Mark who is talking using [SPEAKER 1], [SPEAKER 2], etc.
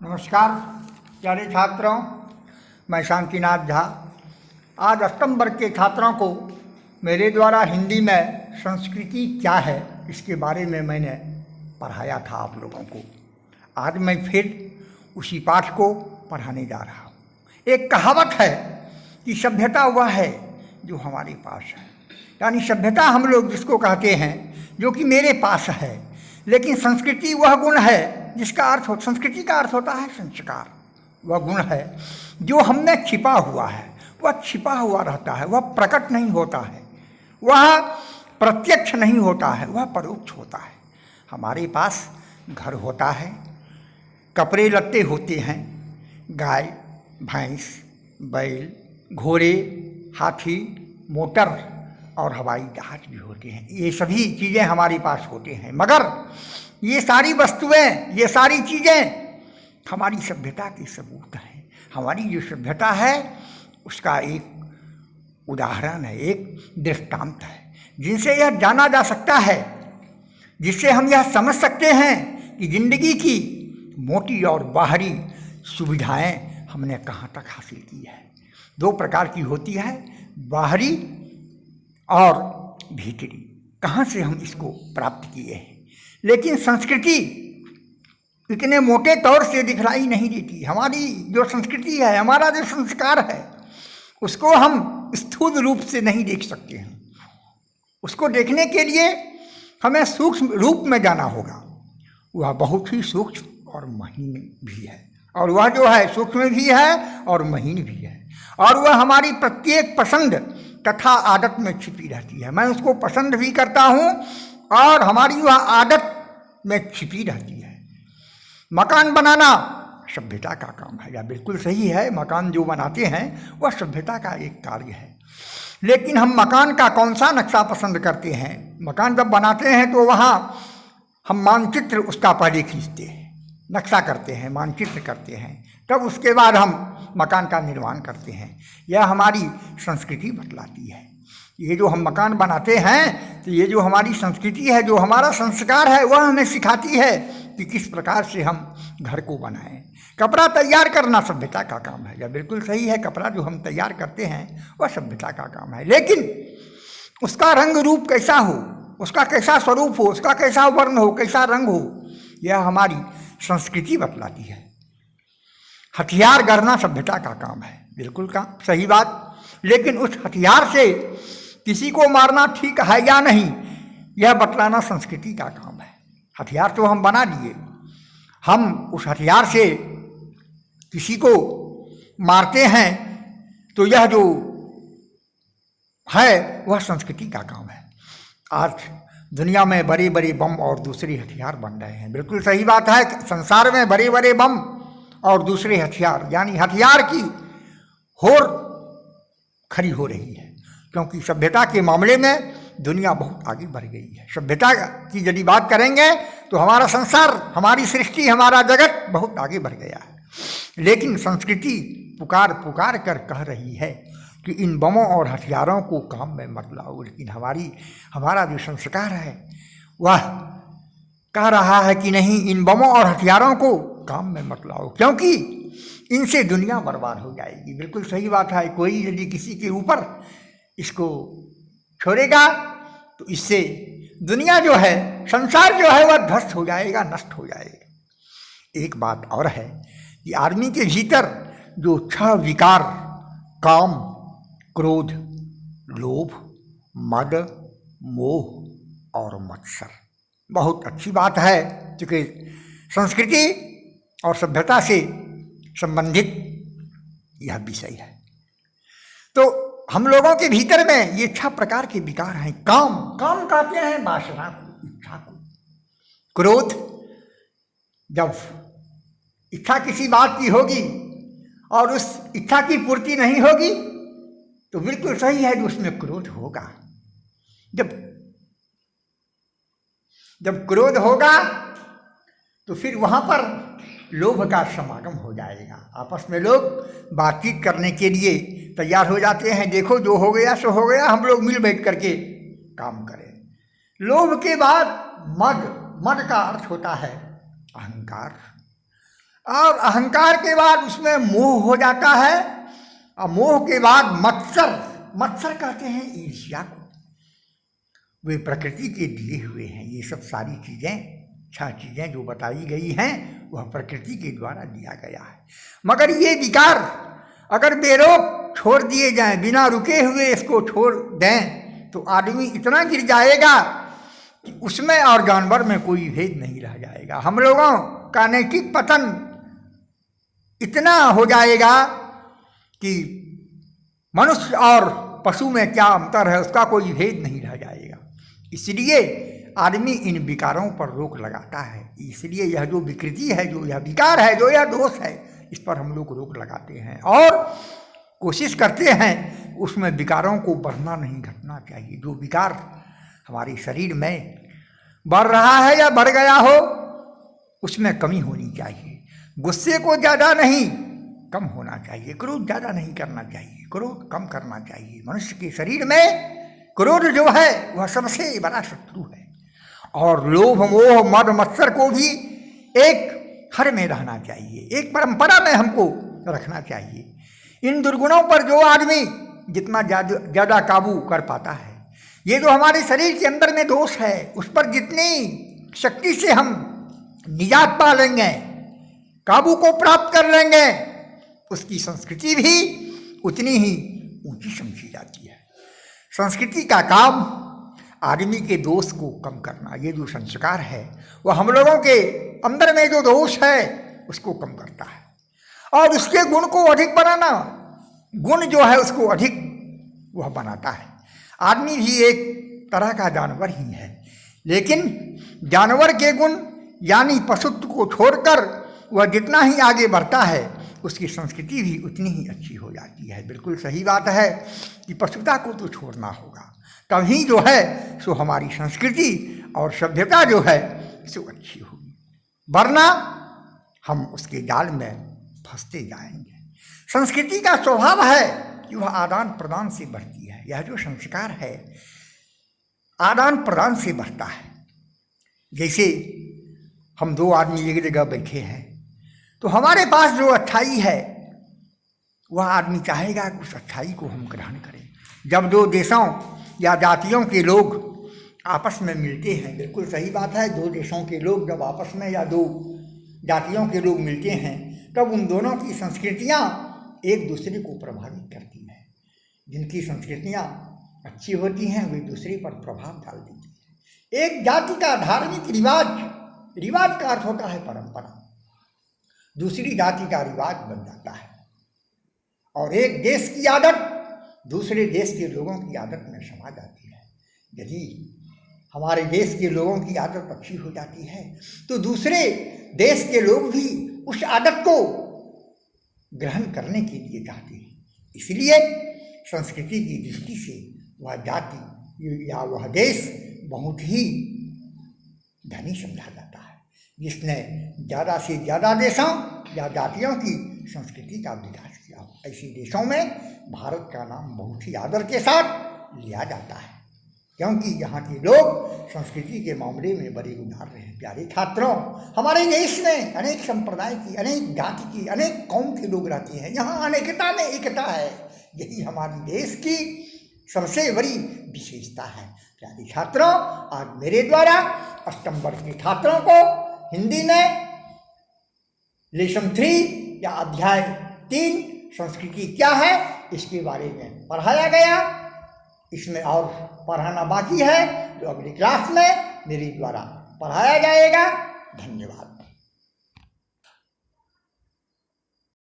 [SPEAKER 1] नमस्कार प्यारे छात्रों, मैं शांतिनाथ झा। आज अष्टम वर्ग के छात्रों को मेरे द्वारा हिंदी में संस्कृति क्या है इसके बारे में मैंने पढ़ाया था आप लोगों को। आज मैं फिर उसी पाठ को पढ़ाने जा रहा हूँ। एक कहावत है कि सभ्यता वह है जो हमारे पास है, यानी सभ्यता हम लोग जिसको कहते हैं जो कि मेरे पास है, लेकिन संस्कृति वह गुण है जिसका अर्थ हो, संस्कृति का अर्थ होता है संस्कार। वह गुण है जो हमने छिपा हुआ है, वह छिपा हुआ रहता है, वह प्रकट नहीं होता है, वह प्रत्यक्ष नहीं होता है, वह परोक्ष होता है। हमारे पास घर होता है, कपड़े लत्ते होते हैं, गाय भैंस बैल घोड़े हाथी मोटर और हवाई जहाज भी होते हैं। ये सभी चीज़ें हमारे पास होते हैं, मगर ये सारी वस्तुएं, ये सारी चीज़ें हमारी सभ्यता के सबूत हैं। हमारी जो सभ्यता है उसका एक उदाहरण है, एक दृष्टांत है, जिनसे यह जाना जा सकता है, जिससे हम यह समझ सकते हैं कि जिंदगी की मोटी और बाहरी सुविधाएं हमने कहाँ तक हासिल की है। दो प्रकार की होती है, बाहरी और भीतरी। कहाँ से हम इसको प्राप्त किए हैं, लेकिन संस्कृति इतने मोटे तौर से दिखलाई नहीं देती। हमारी जो संस्कृति है, हमारा जो संस्कार है, उसको हम स्थूल रूप से नहीं देख सकते हैं। उसको देखने के लिए हमें सूक्ष्म रूप में जाना होगा। वह बहुत ही सूक्ष्म और महीन भी है, और वह जो है सूक्ष्म भी है और महीन भी है, और वह हमारी प्रत्येक पसंद तथा आदत में छिपी रहती है। मैं उसको पसंद भी करता हूँ और हमारी वह आदत में छिपी रहती है। मकान बनाना सभ्यता का काम है, या बिल्कुल सही है, मकान जो बनाते हैं वह सभ्यता का एक कार्य है। लेकिन हम मकान का कौन सा नक्शा पसंद करते हैं? मकान जब बनाते हैं तो वहाँ हम मानचित्र उसका पहले खींचते हैं, नक्शा करते हैं, मानचित्र करते हैं, तब उसके बाद हम मकान का निर्माण करते हैं। यह हमारी संस्कृति बतलाती है। ये जो हम मकान बनाते हैं तो ये जो हमारी संस्कृति है, जो हमारा संस्कार है, वह हमें सिखाती है कि किस प्रकार से हम घर को बनाएं। कपड़ा तैयार करना सभ्यता का काम है, या बिल्कुल सही है, कपड़ा जो हम तैयार करते हैं वह सभ्यता का काम है। लेकिन उसका रंग रूप कैसा हो, उसका कैसा स्वरूप हो, उसका कैसा वर्ण हो, कैसा रंग हो, यह हमारी संस्कृति बतलाती है। हथियार गढ़ना सभ्यता का काम है, बिल्कुल का सही बात, लेकिन उस हथियार से किसी को मारना ठीक है या नहीं, यह बतलाना संस्कृति का काम है। हथियार तो हम बना लिए, हम उस हथियार से किसी को मारते हैं तो यह जो है वह संस्कृति का काम है। आज दुनिया में बड़े बड़े बम और दूसरे हथियार बन रहे हैं, बिल्कुल सही बात है। संसार में बड़े बड़े बम और दूसरे हथियार, यानी हथियार की होड़ खड़ी हो रही है, क्योंकि सभ्यता के मामले में दुनिया बहुत आगे बढ़ गई है। सभ्यता की यदि बात करेंगे तो हमारा संसार, हमारी सृष्टि, हमारा जगत बहुत आगे बढ़ गया है। लेकिन संस्कृति पुकार पुकार कर कह रही है कि इन बमों और हथियारों को काम में मत लाओ। लेकिन हमारा जो संस्कार है वह कह रहा है कि नहीं, इन बमों और हथियारों को काम में मत लाओ, क्योंकि इनसे दुनिया बर्बाद हो जाएगी। बिल्कुल सही बात है। कोई यदि किसी के ऊपर इसको छोड़ेगा तो इससे दुनिया जो है, संसार जो है, वह ध्वस्त हो जाएगा, नष्ट हो जाएगा। एक बात और है कि आदमी के भीतर जो 6 विकार, काम क्रोध लोभ मद मोह और मत्सर, बहुत अच्छी बात है, क्योंकि संस्कृति और सभ्यता से संबंधित यह विषय है। तो हम लोगों के भीतर में ये 6 प्रकार के विकार हैं। काम कहते हैं वासना को, इच्छा को। क्रोध, जब इच्छा किसी बात की होगी और उस इच्छा की पूर्ति नहीं होगी तो बिल्कुल सही है कि उसमें क्रोध होगा। जब क्रोध होगा तो फिर वहाँ पर लोभ का समागम हो जाएगा। आपस में लोग बातचीत करने के लिए तैयार हो जाते हैं, देखो जो हो गया सो हो गया, हम लोग मिल बैठ करके काम करें। लोभ के बाद मद का अर्थ होता है अहंकार। और अहंकार के बाद उसमें मोह हो जाता है, और मोह के बाद मत्सर कहते हैं ईर्ष्या को। वे प्रकृति के दिए हुए हैं। ये सब सारी चीज़ें, 6 चीज़ें जो बताई गई हैं, वह प्रकृति के द्वारा दिया गया है। मगर ये विकार अगर बेरोक छोड़ दिए जाएं, बिना रुके हुए इसको छोड़ दें, तो आदमी इतना गिर जाएगा कि उसमें और जानवर में कोई भेद नहीं रह जाएगा। हम लोगों का नैतिक पतन इतना हो जाएगा कि मनुष्य और पशु में क्या अंतर है उसका कोई भेद नहीं रह जाएगा। इसलिए आदमी इन विकारों पर रोक लगाता है। इसलिए यह जो विकृति है, जो यह विकार है, जो यह दोष है, इस पर हम लोग रोक लगाते हैं और कोशिश करते हैं उसमें विकारों को बढ़ना नहीं घटना चाहिए। जो विकार हमारे शरीर में बढ़ रहा है या बढ़ गया हो, उसमें कमी होनी चाहिए। गुस्से को ज़्यादा नहीं, कम होना चाहिए। क्रोध ज़्यादा नहीं करना चाहिए, क्रोध कम करना चाहिए। मनुष्य के शरीर में क्रोध जो है वह सबसे बड़ा शत्रु है। और लोभ, मोह, मद, मत्सर को भी एक हर में रहना चाहिए, एक परंपरा में हमको रखना चाहिए। इन दुर्गुणों पर जो आदमी जितना ज़्यादा काबू कर पाता है, ये जो हमारे शरीर के अंदर में दोष है, उस पर जितनी शक्ति से हम निजात पा लेंगे, काबू को प्राप्त कर लेंगे, उसकी संस्कृति भी उतनी ही ऊंची समझी जाती है। संस्कृति का काम आदमी के दोष को कम करना। ये जो संस्कार है वह हम लोगों के अंदर में जो दोष है उसको कम करता है और उसके गुण को अधिक बनाना, गुण जो है उसको अधिक वह बनाता है। आदमी भी एक तरह का जानवर ही है, लेकिन जानवर के गुण यानी पशुत्व को छोड़कर वह जितना ही आगे बढ़ता है, उसकी संस्कृति भी उतनी ही अच्छी हो जाती है। बिल्कुल सही बात है कि पशुता को तो छोड़ना होगा, तभी जो है सो हमारी संस्कृति और सभ्यता जो है सो अच्छी होगी, वरना हम उसके जाल में फंसते जाएंगे। संस्कृति का स्वभाव है कि वह आदान प्रदान से बढ़ती है। यह जो संस्कार है आदान प्रदान से बढ़ता है। जैसे हम 2 आदमी एक जगह बैठे हैं, तो हमारे पास जो अच्छाई है वह आदमी चाहेगा कि उस अच्छाई को हम ग्रहण करें। जब 2 देशों या जातियों के लोग आपस में मिलते हैं, बिल्कुल सही बात है, 2 देशों के लोग जब आपस में या 2 जातियों के लोग मिलते हैं, तब उन दोनों की संस्कृतियाँ एक दूसरे को प्रभावित करती हैं। जिनकी संस्कृतियाँ अच्छी होती हैं वे दूसरे पर प्रभाव डाल देती हैं। एक जाति का धार्मिक रिवाज का अर्थ होता है परंपरा, दूसरी जाति का रिवाज बन जाता है। और एक देश की आदत दूसरे देश के लोगों की आदत में समा जाती है। यदि हमारे देश के लोगों की आदत अच्छी हो जाती है तो दूसरे देश के लोग भी उस आदत को ग्रहण करने के लिए चाहते हैं। इसलिए संस्कृति की दृष्टि से वह जाति या वह देश बहुत ही धनी समझा जाता है, जिसने ज़्यादा से ज़्यादा देशों या जातियों की संस्कृति का विकास किया हो। ऐसे देशों में भारत का नाम बहुत ही आदर के साथ लिया जाता है, क्योंकि यहाँ के लोग संस्कृति के मामले में बड़े उदार रहे। प्यारे छात्रों, हमारे देश में अनेक संप्रदाय की, अनेक जाति की, अनेक कौम के लोग रहते हैं। यहाँ अनेकता में एकता है, यही हमारे देश की सबसे बड़ी विशेषता है। प्यारे छात्रों, आज मेरे द्वारा 8वीं वर्ग के छात्रों को हिंदी में लेसन 3 या अध्याय 3 संस्कृति क्या है इसके बारे में पढ़ाया गया। इसमें और पढ़ाना बाकी है, जो अगली क्लास में मेरे द्वारा पढ़ाया जाएगा। धन्यवाद।